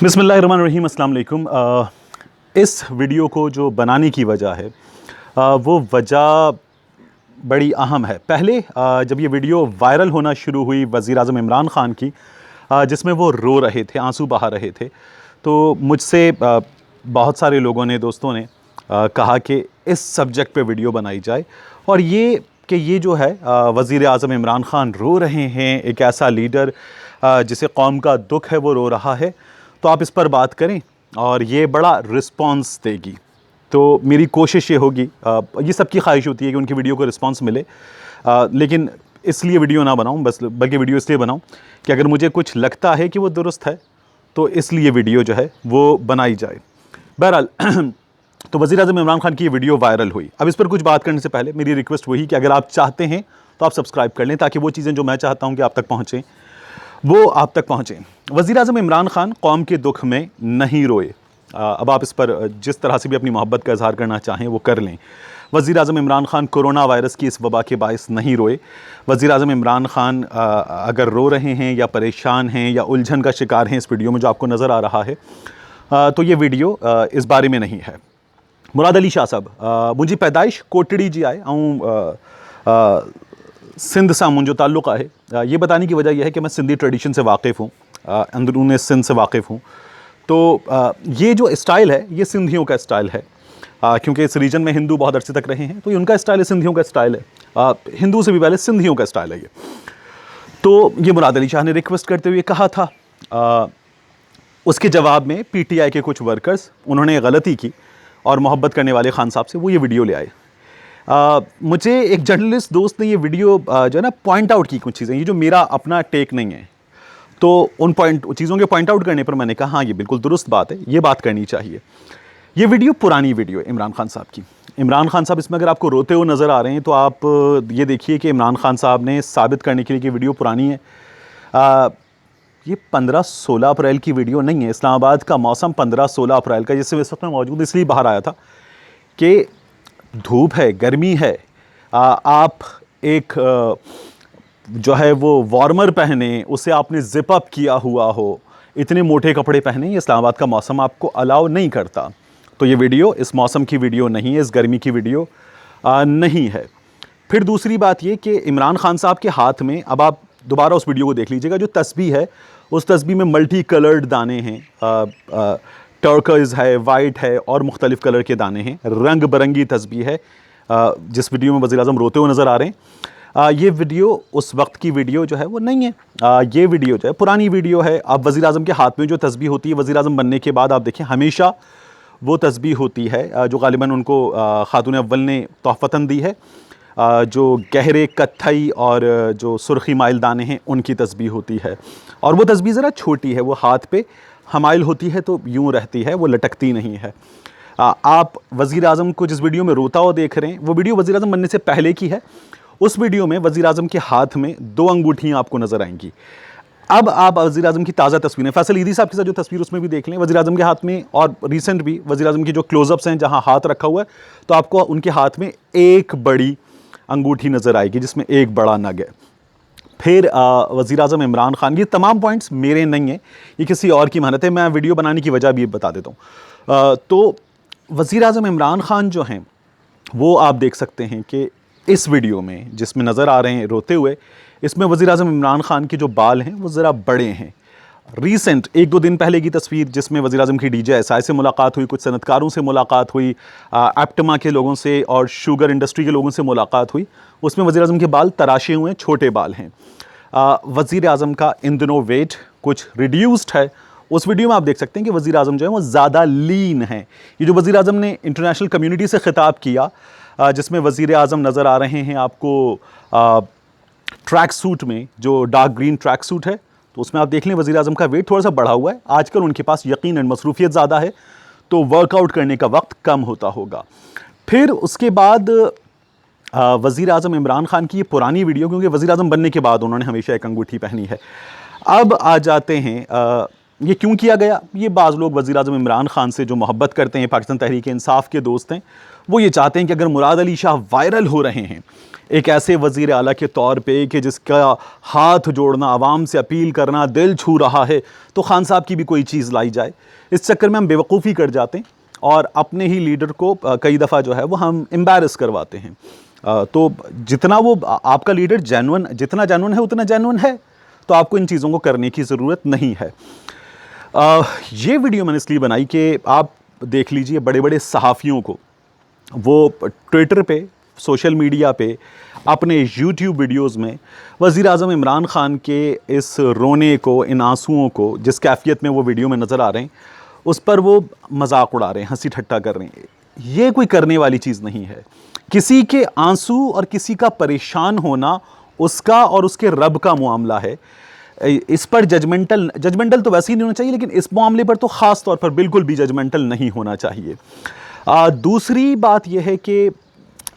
बिस्मिल्लाहिर्रहमानिर्रहीम, अस्सलाम वालेकुम। इस वीडियो को जो बनाने की वजह है वो वजह बड़ी अहम है। पहले जब ये वीडियो वायरल होना शुरू हुई वज़ीर आज़म इमरान ख़ान की, जिसमें वो रो रहे थे, आंसू बहा रहे थे, तो मुझसे बहुत सारे लोगों ने, दोस्तों ने कहा कि इस सब्जेक्ट पे वीडियो बनाई जाए। और ये जो है वज़ीर आज़म इमरान ख़ान रो रहे हैं, एक ऐसा लीडर जिसे कौम का दुख है वो रो रहा है, तो आप इस पर बात करें और ये बड़ा रिस्पॉन्स देगी। तो मेरी कोशिश ये होगी, ये सबकी ख्वाहिश होती है कि उनकी वीडियो को रिस्पॉन्स मिले, लेकिन इसलिए वीडियो ना बनाऊं, बल्कि वीडियो इसलिए बनाऊं कि अगर मुझे कुछ लगता है कि वो दुरुस्त है तो इसलिए वीडियो जो है वो बनाई जाए। बहरहाल तो वज़ीर आज़म इमरान ख़ान की ये वीडियो वायरल हुई। अब इस पर कुछ बात करने से पहले मेरी रिक्वेस्ट वही कि अगर आप चाहते हैं तो आप सब्सक्राइब कर लें, ताकि वो चीज़ें जो मैं चाहता हूँ कि आप तक पहुँचें वो आप तक पहुँचें। वज़ीर आज़म इमरान ख़ान कौम के दुख में नहीं रोए। अब आप इस पर जिस तरह से भी अपनी मोहब्बत का इज़हार करना चाहें वो कर लें। वज़ीर आज़म इमरान ख़ान कोरोना वायरस की इस वबा के बायस नहीं रोए। वज़ीर आज़म इमरान ख़ान अगर रो रहे हैं या परेशान हैं या उलझन का शिकार हैं इस वीडियो में जो आपको नज़र आ रहा है, तो ये वीडियो इस बारे में नहीं है। मुराद अली शाह साहब, मुझी पैदाइश कोटड़ी जी आए ऐं सिंध सां मुंहिंजो ताल्लुक़ आहे। ये बताने की वजह यह है कि मैं सिंधी ट्रेडिशन से वाक़िफ़ हूँ, अंदरून सिंध से वाक़िफ़ हूँ। तो ये जो स्टाइल है ये सिंधियों का स्टाइल है, क्योंकि इस रीजन में हिंदू बहुत अरसे तक रहे हैं, तो ये उनका स्टाइल है, सिंधियों का स्टाइल है। हिंदू से भी पहले सिंधियों का स्टाइल है ये। तो ये मुराद अली शाह ने रिक्वेस्ट करते हुए कहा था। उसके जवाब में PTI के कुछ वर्कर्स, उन्होंने गलती की और मोहब्बत करने वाले खान साहब से वो ये वीडियो ले आए। मुझे एक जर्नलिस्ट दोस्त ने ये वीडियो जो है ना पॉइंट आउट की कुछ चीज़ें, ये जो मेरा अपना टेक नहीं है, तो उन चीज़ों के पॉइंट आउट करने पर मैंने कहा हाँ ये बिल्कुल दुरुस्त बात है, ये बात करनी चाहिए। ये वीडियो पुरानी वीडियो है इमरान खान साहब की। इमरान खान साहब इसमें अगर आपको रोते हुए नज़र आ रहे हैं तो आप ये देखिए कि इमरान खान साहब ने साबित करने के लिए कि वीडियो पुरानी है। ये 15-16 अप्रैल की वीडियो नहीं है। इस्लामाबाद का मौसम 15-16 अप्रैल का, जिससे इस वक्त मैं मौजूद इसलिए बाहर आया था कि धूप है, गर्मी है, आप एक जो है वो वार्मर पहने, उसे आपने जिप अप किया हुआ हो, इतने मोटे कपड़े पहने, ये इस्लामाबाद का मौसम आपको अलाउ नहीं करता। तो ये वीडियो इस मौसम की वीडियो नहीं है, इस गर्मी की वीडियो नहीं है। फिर दूसरी बात ये कि इमरान खान साहब के हाथ में, अब आप दोबारा उस वीडियो को देख लीजिएगा, जो तस्बीह है उस तस्बीह में मल्टी कलर्ड दाने हैं, टर्कोइज़ है, वाइट है और मुख्तलिफ़ कलर के दाने हैं, रंग बिरंगी तस्बीह है। जिस वीडियो में वज़ीर आज़म रोते हुए नज़र आ रहे हैं, ये वीडियो उस वक्त की वीडियो जो है वो नहीं है। ये वीडियो जो है पुरानी वीडियो है। अब वज़ीर आज़म के हाथ में जो तस्बीह होती है वज़ीर आज़म बनने के बाद, आप देखें हमेशा वो तस्बीह होती है जो गालिबन उनको खातून अव्वल ने तोहफ़तन दी है, जो गहरे कत्थई और जो सुर्खी माइल दाने हैं उनकी तस्बीह होती है। और वो तस्बीह ज़रा छोटी है, वो हाथ पे हमाइल होती है तो यूँ रहती है, वो लटकती नहीं है। आप वज़ीर आज़म को जिस वीडियो में रोता हुआ देख रहे हैं वो वीडियो वज़ीर आज़म बनने से पहले की है। उस वीडियो में वज़ीर आज़म के हाथ में 2 अंगूठियाँ आपको नज़र आएंगी। अब आप वज़ीर आज़म की ताज़ा तस्वीरें, फैसल ईदी साहब के साथ जो तस्वीर उसमें भी देख लें, वज़ीर आज़म के हाथ में, और रिसेंट भी वज़ीर आज़म की जो क्लोज़अप्स हैं जहाँ हाथ रखा हुआ है, तो आपको उनके हाथ में एक बड़ी अंगूठी नज़र आएगी जिसमें एक बड़ा नग है। फिर वज़ीर आज़म इमरान ख़ान, ये तमाम पॉइंट्स मेरे नहीं हैं, ये किसी और की मेहनत है, मैं वीडियो बनाने की वजह भी बता देता हूँ। तो वज़ीर आज़म इमरान ख़ान जो हैं वो आप देख सकते हैं कि इस वीडियो में जिसमें नज़र आ रहे हैं रोते हुए, इसमें वज़ीर आज़म इमरान ख़ान के जो बाल हैं वो ज़रा बड़े हैं। रीसेंट 1-2 दिन पहले की तस्वीर जिसमें वज़ीर आज़म की DJSI से मुलाकात हुई, कुछ सनतकारों से मुलाकात हुई, एप्टमा के लोगों से और शुगर इंडस्ट्री के लोगों से मुलाकात हुई, उसमें वज़ीर आज़म के बाल तराशे हुए हैं, छोटे बाल हैं। वज़ीर आज़म का इन दिनों वेट कुछ रिड्यूस्ड है। उस वीडियो में आप देख सकते हैं कि वज़ीर आज़म जो है वो ज़्यादा लीन है। ये जो वज़ीर आज़म ने इंटरनेशनल कम्युनिटी से ख़िताब किया, जिसमें वज़ीर आज़म नज़र आ रहे हैं आपको ट्रैक सूट में, जो डार्क ग्रीन ट्रैक सूट है, तो उसमें आप देख लें वज़ीर आज़म का वेट थोड़ा सा बढ़ा हुआ है। आजकल उनके पास यकीनन मसरूफ़ियत ज़्यादा है तो वर्कआउट करने का वक्त कम होता होगा। फिर उसके बाद वज़ीर आज़म इमरान ख़ान की ये पुरानी वीडियो, क्योंकि वज़ीर आज़म बनने के बाद उन्होंने हमेशा एक अंगूठी पहनी है। अब आ जाते हैं ये क्यों किया गया? ये बाज़ लोग वज़ीर आज़म इमरान खान से जो मोहब्बत करते हैं, पाकिस्तान तहरीक इंसाफ के दोस्त हैं, वो ये चाहते हैं कि अगर मुराद अली शाह वायरल हो रहे हैं एक ऐसे वज़ीर आला के तौर पे कि जिसका हाथ जोड़ना, आवाम से अपील करना दिल छू रहा है, तो खान साहब की भी कोई चीज़ लाई जाए। इस चक्कर में हम बेवकूफ़ी कर जाते हैं और अपने ही लीडर को कई दफ़ा जो है वो हम एम्बैरस करवाते हैं। तो जितना वो आपका लीडर जितना जेन्युइन है उतना जेन्युइन है, तो आपको इन चीज़ों को करने की ज़रूरत नहीं है। ये वीडियो मैंने इसलिए बनाई कि आप देख लीजिए बड़े बड़े सहाफ़ियों को वो ट्विटर पे, सोशल मीडिया पे, अपने यूट्यूब वीडियोस में वज़ीर आज़म इमरान खान के इस रोने को, इन आंसुओं को, जिस कैफ़ियत में वो वीडियो में नज़र आ रहे हैं, उस पर वो मजाक उड़ा रहे हैं, हंसी ठट्टा कर रहे हैं। ये कोई करने वाली चीज़ नहीं है। किसी के आंसू और किसी का परेशान होना उसका और उसके रब का मामला है। इस पर जजमेंटल तो वैसे ही नहीं होना चाहिए, लेकिन इस मामले पर तो ख़ास तौर पर बिल्कुल भी जजमेंटल नहीं होना चाहिए। दूसरी बात यह है कि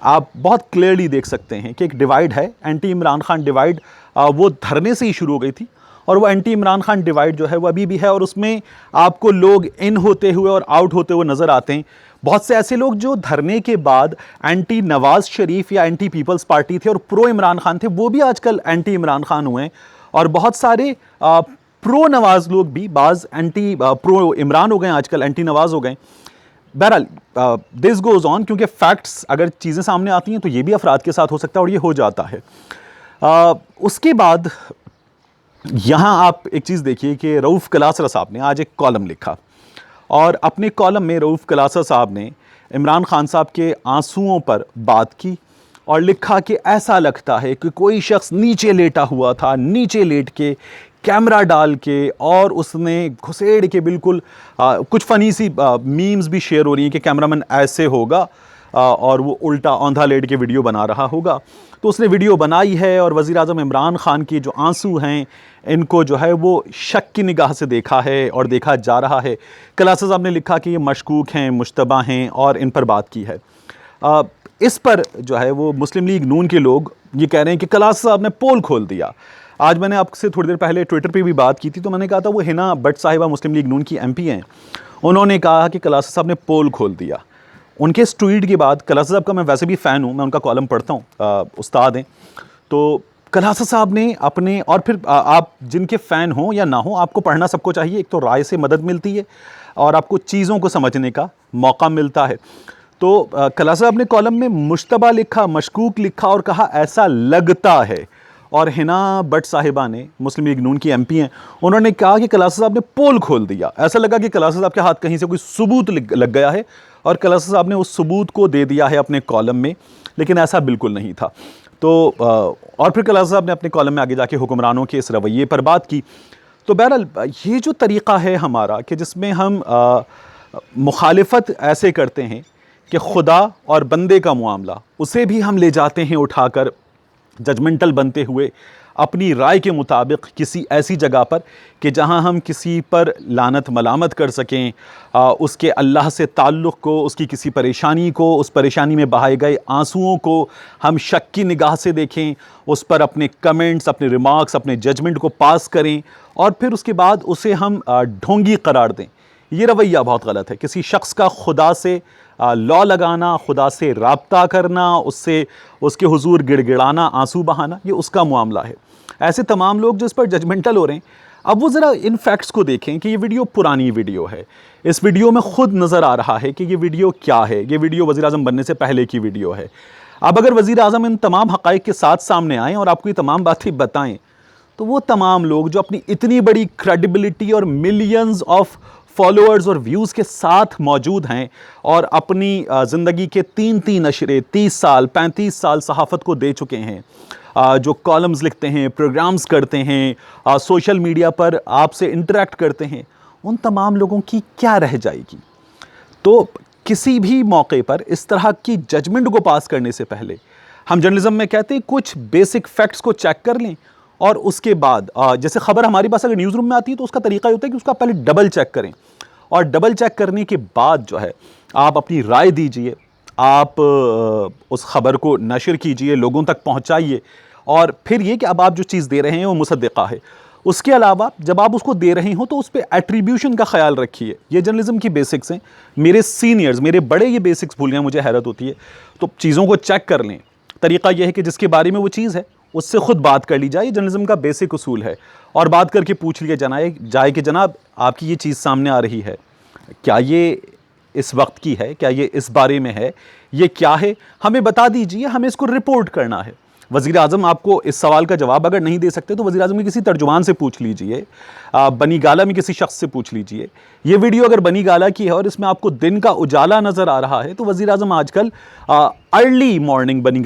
आप बहुत क्लियरली देख सकते हैं कि एक डिवाइड है, एंटी इमरान खान डिवाइड। वो धरने से ही शुरू हो गई थी और वो एंटी इमरान खान डिवाइड जो है वो अभी भी है, और उसमें आपको लोग इन होते हुए और आउट होते हुए नज़र आते हैं। बहुत से ऐसे लोग जो धरने के बाद एंटी नवाज शरीफ या एंटी पीपल्स पार्टी थे और प्रो इमरान खान थे, वो भी आजकल एंटी इमरान खान हुए हैं। और बहुत सारे प्रो नवाज लोग भी बाज़ एंटी प्रो इमरान हो गए, आजकल एंटी नवाज हो गए। बहरहाल दिस गोज़ ऑन, क्योंकि फैक्ट्स अगर चीज़ें सामने आती हैं तो ये भी अफराद के साथ हो सकता है और ये हो जाता है। उसके बाद यहाँ आप एक चीज़ देखिए कि रऊफ़ कलासरा साहब ने आज एक कॉलम लिखा, और अपने कॉलम में रऊफ़ कलासरा साहब ने इमरान खान साहब के आंसुओं पर बात की और लिखा कि ऐसा लगता है कि कोई शख्स नीचे लेटा हुआ था, नीचे लेट के कैमरा डाल के, और उसने घुसेड़ के बिल्कुल कुछ फ़नी सी मीम्स भी शेयर हो रही हैं कि कैमरामैन ऐसे होगा और वो उल्टा औंधा लेट के वीडियो बना रहा होगा। तो उसने वीडियो बनाई है और वज़ीर आज़म इमरान खान के जो आंसू हैं इनको जो है वो शक की निगाह से देखा है और देखा जा रहा है। कलासा साहब ने लिखा कि ये मशकूक हैं, मुश्तबा हैं, और इन पर बात की है। इस पर जो है वो मुस्लिम लीग नून के लोग ये कह रहे हैं कि कलासा साहब ने पोल खोल दिया। आज मैंने आपसे थोड़ी देर पहले ट्विटर पे भी बात की थी, तो मैंने कहा था वो हिना भट्ट साहिबा मुस्लिम लीग नून की MP हैं, उन्होंने कहा कि कलासा साहब ने पोल खोल दिया। उनके इस ट्वीट के बाद, कलासा साहब का मैं वैसे भी फ़ैन हूँ, मैं उनका कॉलम पढ़ता हूँ, उस्ताद हैं, तो कलासा साहब ने अपने, और फिर आप जिनके फ़ैन हो या ना हो, आपको पढ़ना सबको चाहिए। एक तो राय से मदद मिलती है और आपको चीज़ों को समझने का मौका मिलता है। तो कलासा साहब ने कॉलम में मुश्तबा लिखा, मशकूक लिखा और कहा ऐसा लगता है। और हिना भट्ट साहिबा ने, मुस्लिम लीग नून की MP हैं, उन्होंने कहा कि कलासा साहब ने पोल खोल दिया। ऐसा लगा कि कलासा साहब के हाथ कहीं से कोई सबूत लग गया है और कलासा साहब ने उस सबूत को दे दिया है अपने कॉलम में, लेकिन ऐसा बिल्कुल नहीं था। तो और फिर कलासा साहब ने अपने कॉलम में आगे जाके हुक्मरानों के इस रवैये पर बात की। तो बहरहाल ये जो तरीक़ा है हमारा कि जिसमें हम मुखालिफत ऐसे करते हैं कि खुदा और बंदे का मामला, उसे भी हम ले जाते हैं उठाकर जजमेंटल बनते हुए अपनी राय के मुताबिक किसी ऐसी जगह पर कि जहां हम किसी पर लानत मलामत कर सकें, उसके अल्लाह से ताल्लुक़ को, उसकी किसी परेशानी को, उस परेशानी में बहाए गए आंसुओं को हम शक की निगाह से देखें, उस पर अपने कमेंट्स, अपने रिमार्क्स, अपने जजमेंट को पास करें और फिर उसके बाद उसे हम ढोंगी करार दें। ये रवैया बहुत गलत है। किसी शख्स का खुदा से लॉ लगाना, खुदा से राब्ता करना, उससे उसके हुजूर गिड़गिड़ाना, आंसू बहाना, ये उसका मामला है। ऐसे तमाम लोग जो इस पर जजमेंटल हो रहे हैं, अब वो ज़रा इन फैक्ट्स को देखें कि ये वीडियो पुरानी वीडियो है। इस वीडियो में ख़ुद नज़र आ रहा है कि ये वीडियो क्या है। ये वीडियो वज़ीर आज़म बनने से पहले की वीडियो है। अब अगर वज़ीर आज़म इन तमाम हक़ाइक़ के साथ सामने आएँ और आपको ये तमाम बातें बताएँ, तो वो तमाम लोग जो अपनी इतनी बड़ी क्रेडिबिलिटी और मिलियंस ऑफ फॉलोअर्स और व्यूज़ के साथ मौजूद हैं और अपनी ज़िंदगी के 3 नशरे, 30 साल 35 साल सहाफ़त को दे चुके हैं, जो कॉलम्स लिखते हैं, प्रोग्राम्स करते हैं, सोशल मीडिया पर आपसे इंटरेक्ट करते हैं, उन तमाम लोगों की क्या रह जाएगी। तो किसी भी मौके पर इस तरह की जजमेंट को पास करने से पहले हम जर्नलिज्म में कहते हैं कुछ बेसिक फैक्ट्स को चेक कर लें और उसके बाद जैसे ख़बर हमारे पास अगर न्यूज़ रूम में आती है तो उसका तरीका ये होता है कि उसका पहले डबल चेक करें और डबल चेक करने के बाद जो है आप अपनी राय दीजिए, आप उस ख़बर को नशर कीजिए, लोगों तक पहुंचाइए और फिर ये कि अब आप जो चीज़ दे रहे हैं वो मुसद्दिक़ा है, उसके अलावा जब आप उसको दे रहे हो तो उस पर एट्रीब्यूशन का ख्याल रखिए। ये जर्नलिज्म की बेसिक्स हैं। मेरे सीनियर्स, मेरे बड़े ये बेसिक्स भूल गए, मुझे हैरत होती है। तो चीज़ों को चेक कर लें। तरीका यह है कि जिसके बारे में वो चीज़ है उससे खुद बात कर ली जाए। ये जर्नलिज्म का बेसिक उसूल है। और बात करके पूछ लिया जाए कि जनाब आपकी ये चीज़ सामने आ रही है, क्या ये इस वक्त की है, क्या ये इस बारे में है, ये क्या है, हमें बता दीजिए, हमें इसको रिपोर्ट करना है। वज़ीर आज़म आपको इस सवाल का जवाब अगर नहीं दे सकते तो वज़ीर आज़म के किसी तर्जुमान से पूछ लीजिए, बनी गाला में किसी शख्स से पूछ लीजिए। ये वीडियो अगर बनी गाला की है और इसमें आपको दिन का उजाला नज़र आ रहा है तो वज़ीर आज़म आजकल अर्ली मॉर्निंग बनी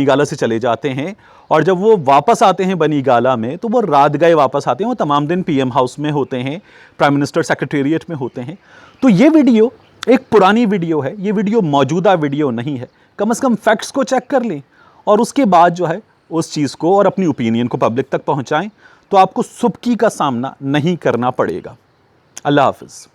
गाला से चले जाते हैं, और जब वो वापस आते हैं बनी गाला में तो वो रात गए वापस आते हैं। वो तमाम दिन PM हाउस में होते हैं, प्राइम मिनिस्टर सेक्रेटेरिएट में होते हैं। तो ये वीडियो एक पुरानी वीडियो है, ये वीडियो मौजूदा वीडियो नहीं है। कम से कम फैक्ट्स को चेक कर लें और उसके बाद जो है उस चीज़ को और अपनी ओपिनियन को पब्लिक तक पहुंचाएं, तो आपको सुबकी का सामना नहीं करना पड़ेगा। अल्लाह हाफ़िज़।